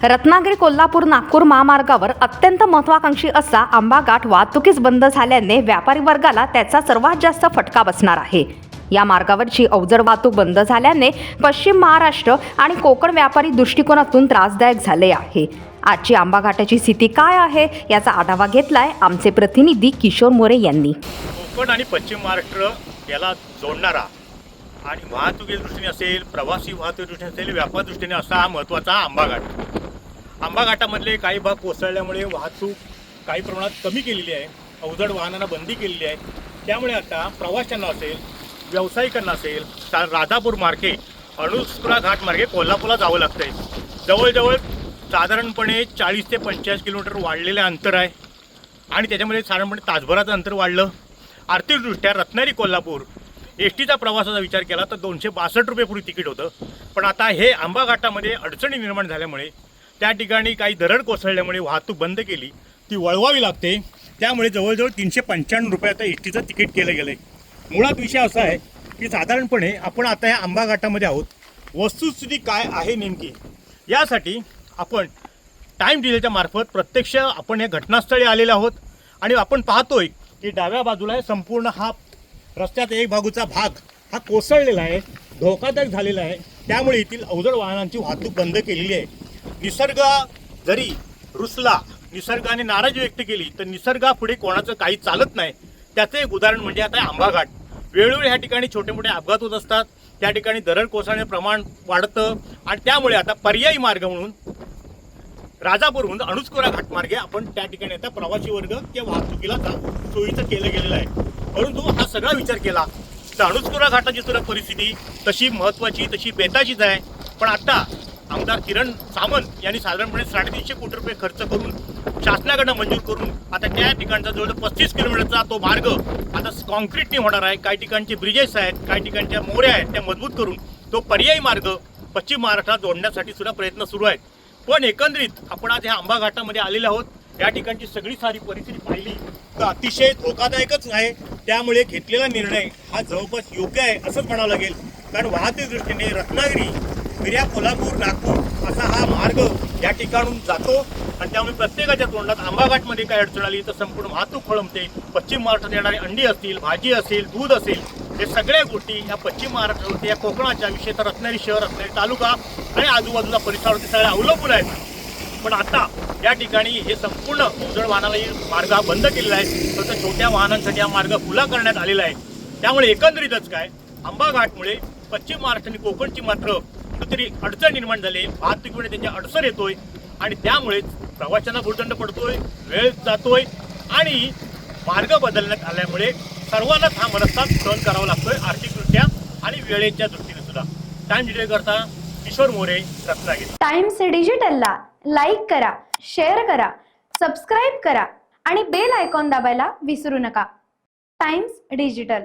रत्नागिरी कोल्हापूर नागपूर महामार्गावर अत्यंत महत्त्वाकांक्षी असा आंबा घाट वाहतुकीस बंद झाल्याने व्यापारी वर्गाला त्याचा सर्वात जास्त फटका बसणार आहे। या मार्गावरची अवजड वाहतूक बंद झाल्याने पश्चिम महाराष्ट्र आणि कोकण व्यापारी दृष्टिकोनातून त्रासदायक झाले आहे। आजची आंबा घाटाची स्थिती काय आहे याचा आढावा घेतलाय आमचे प्रतिनिधी किशोर मोरे यांनी। कोकण आणि पश्चिम महाराष्ट्र याला जोडणारा आणि वाहतुकीच्या दृष्टीने असेल, प्रवासी वाहतुकीच्या दृष्टीने असेल, व्यापार दृष्टीने असा हा महत्त्वाचा आंबा घाट। आंबा घाटामधले काही भाग कोसळल्यामुळे वाहतूक काही प्रमाणात कमी केलेली आहे, अवजड वाहनांना बंदी केलेली आहे। त्यामुळे आता प्रवाशांना असेल, व्यावसायिकांना असेल, राजापूर मार्गे अणुस्कुरा घाट मार्गे कोल्हापूरला जावं लागतंय। जवळजवळ साधारणपणे 40 ते 45 किलोमीटर वाढलेलं अंतर आहे आणि त्याच्यामध्ये साधारणपणे तासभराचं अंतर वाढलं। आर्थिकदृष्ट्या रत्नागिरी कोल्हापूर एस टीचा प्रवासाचा विचार केला तर 262 रुपये पूर्वी तिकीट होतं, पण आता हे आंबा घाटामध्ये अडचणी निर्माण झाल्यामुळे त्या ठिकाणी काही दरड कोसळल्यामुळे वाहतूक बंद केली, ती वळवावी लागते। त्यामुळे जवळजवळ 395 रुपये आता एस टीचं तिकीट केलं गेलं आहे। मुळात विषय असा आहे की साधारणपणे आपण आता या आंबा घाटामध्ये आहोत, वस्तुस्थिती काय आहे नेमकी यासाठी आपण टाईम डिलेच्या मार्फत प्रत्यक्ष आपण या घटनास्थळी आलेलो आहोत आणि आपण पाहतोय की डाव्या बाजूला हे संपूर्ण हा रस्त्याचा एक बाजूचा भाग हा कोसळलेला आहे, धोकादायक झालेला आहे। त्यामुळे येथील अवजड वाहनांची वाहतूक बंद केलेली आहे। निसर्ग जरी रुसला, निसर्गाने नाराजी व्यक्त केली तर निसर्गापुढे कोणाचं काही चालत नाही। त्याचं एक उदाहरण म्हणजे आता आंबा घाट। वेळोवेळी ह्या ठिकाणी छोटे मोठे अपघात होत असतात, त्या ठिकाणी दरड कोसळण्याचे प्रमाण वाढतं आणि त्यामुळे आता पर्यायी मार्ग म्हणून राजापूरहून अणुस्कुरा घाट मार्गे आपण त्या ठिकाणी आता प्रवासी वर्ग त्या वाहतुकीला सोयीचं केलं गेलेलं आहे। परंतु हा सगळा विचार केला तर अणुस्कुरा घाटाची सुद्धा परिस्थिती तशी महत्त्वाची, तशी बेताचीच आहे। पण आता आमदार किरण सामंत यांनी साधारणपणे 350 कोटी रुपये खर्च करून शासनाकडनं मंजूर करून आता त्या ठिकाणचा जवळजवळ 35 किलोमीटरचा तो मार्ग आता कॉन्क्रीटने होणार आहे। काही ठिकाणचे ब्रिजेस आहेत, काही ठिकाणच्या मोऱ्या आहेत, त्या मजबूत करून तो पर्यायी मार्ग पश्चिम महाराष्ट्रात जोडण्यासाठी सुद्धा प्रयत्न सुरू आहेत। पण एकंदरीत आपण आज ह्या आंबा घाटामध्ये आलेले आहोत, या ठिकाणची सगळी सारी परिस्थिती पाहिली तर अतिशय धोकादायकच आहे। त्यामुळे घेतलेला निर्णय हा जवळपास योग्य आहे असंच म्हणावं लागेल, कारण वाहतूक दृष्टीने रत्नागिरी, मिर्या, कोल्हापूर, नागपूर असा हा मार्ग या ठिकाणून जातो आणि त्यामुळे प्रत्येकाच्या तोंडात आंबा घाटमध्ये काय अडचण आली तर संपूर्ण वाहतूक खोळंबते। पश्चिम महाराष्ट्रात येणारी अंडी असतील, भाजी असेल, दूध असेल, हे सगळ्या गोष्टी या पश्चिम महाराष्ट्रावरती, या कोकणाच्या विशेषतः रत्नागिरी शहर, रत्नागिरी तालुका आणि आजूबाजूला परिसरावरती सगळ्या अवलंबून आहेत। पण आता या ठिकाणी हे संपूर्ण अवजड वाहनाला मार्ग बंद केलेला आहे, फक्त छोट्या वाहनांसाठी हा मार्ग खुला करण्यात आलेला आहे। त्यामुळे एकंदरीतच काय आंबा घाटमुळे पश्चिम महाराष्ट्र आणि कोकणची मात्र कुठेतरी अडचण निर्माण झाली, वाहतुकीमुळे त्यांच्या अडचण येतोय आणि त्यामुळेच प्रवाशांना भुर्दंड पडतोय, वेळ जातोय आणि मार्ग बदलण्यात आल्यामुळे सर्वांनाच हा मनस्ताप सहन करावा लागतोय, आर्थिकदृष्ट्या आणि वेळेच्या दृष्टीने सुद्धा। टाइम डिटेल करता किशोर मोरे, रत्नागिरी। टाइम्स डिजिटलला लाईक करा, शेअर करा, सबस्क्राईब करा आणि बेल आयकॉन दाबायला विसरू नका। Times digital.